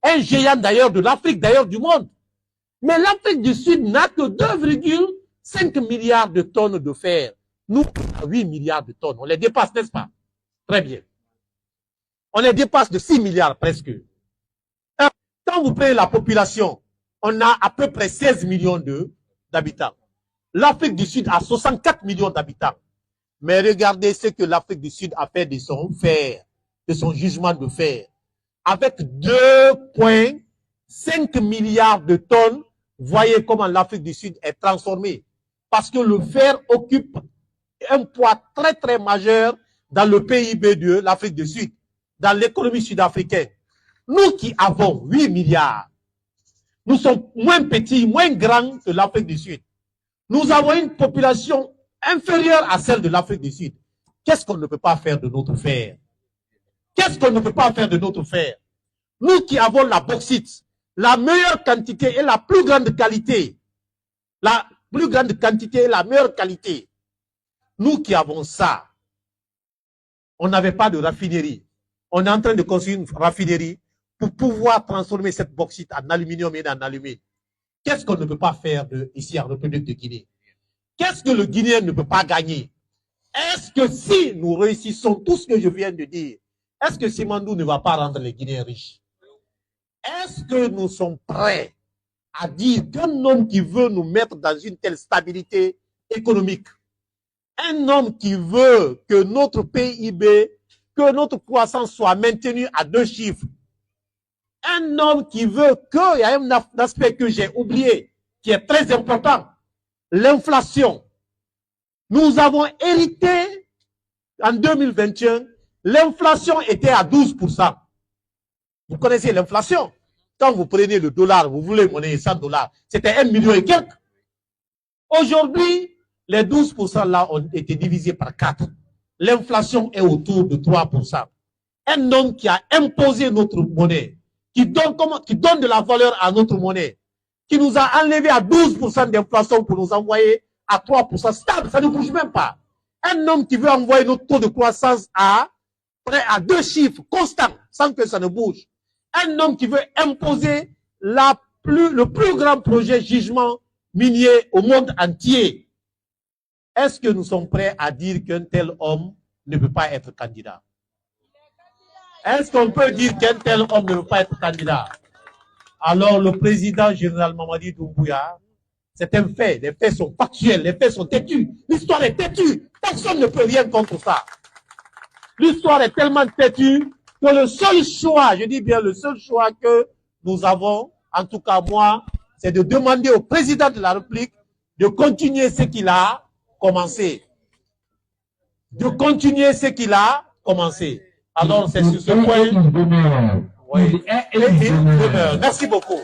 un géant d'ailleurs de l'Afrique, d'ailleurs du monde. Mais l'Afrique du Sud n'a que 2,5 milliards de tonnes de fer. Nous, 8 milliards de tonnes. On les dépasse, n'est-ce pas? Très bien. On les dépasse de 6 milliards presque. Quand vous prenez la population, on a à peu près 16 millions d'habitants. L'Afrique du Sud a 64 millions d'habitants. Mais regardez ce que l'Afrique du Sud a fait de son fer, de son jugement de fer. Avec 2,5 milliards de tonnes, voyez comment l'Afrique du Sud est transformée. Parce que le fer occupe un poids très très majeur dans le PIB de l'Afrique du Sud, dans l'économie sud-africaine. Nous qui avons 8 milliards, nous sommes moins petits, moins grands que l'Afrique du Sud. Nous avons une population inférieure à celle de l'Afrique du Sud. Qu'est-ce qu'on ne peut pas faire de notre fer? Qu'est-ce qu'on ne peut pas faire de notre fer? Nous qui avons la bauxite, la meilleure quantité et la plus grande qualité, la plus grande quantité et la meilleure qualité, nous qui avons ça, on n'avait pas de raffinerie. On est en train de construire une raffinerie pour pouvoir transformer cette bauxite en aluminium et en alumine. Qu'est-ce qu'on ne peut pas faire ici en République de Guinée? Qu'est-ce que le Guinéen ne peut pas gagner? Est-ce que si nous réussissons tout ce que je viens de dire, est-ce que Simandou ne va pas rendre les Guinéens riches? Est-ce que nous sommes prêts à dire qu'un homme qui veut nous mettre dans une telle stabilité économique, un homme qui veut que notre PIB, que notre croissance soit maintenue à 2 chiffres, un homme qui veut qu'il y a un aspect que j'ai oublié, qui est très important, l'inflation. Nous avons hérité en 2021, l'inflation était à 12%. Vous connaissez l'inflation? Quand vous prenez le dollar, vous voulez monnaie 100 $, c'était 1 million et quelques. Aujourd'hui, les 12% là ont été divisés par 4. L'inflation est autour de 3%. Un homme qui a imposé notre monnaie, qui donne de la valeur à notre monnaie, qui nous a enlevé à 12% d'inflation pour nous envoyer à 3% stable, ça ne bouge même pas. Un homme qui veut envoyer notre taux de croissance à près à 2 chiffres constants, sans que ça ne bouge. Un homme qui veut imposer le plus grand projet jugement minier au monde entier. Est-ce que nous sommes prêts à dire qu'un tel homme ne peut pas être candidat? Est-ce qu'on peut dire qu'un tel homme ne peut pas être candidat? Alors le président général Mamadi Doumbouya, c'est un fait, les faits sont factuels, les faits sont têtus, l'histoire est têtue, personne ne peut rien contre ça. L'histoire est tellement têtue que le seul choix, je dis bien le seul choix que nous avons, en tout cas moi, c'est de demander au président de la République de continuer ce qu'il a commencé. De continuer ce qu'il a commencé. Alors c'est sur ce point. Oui. Merci beaucoup.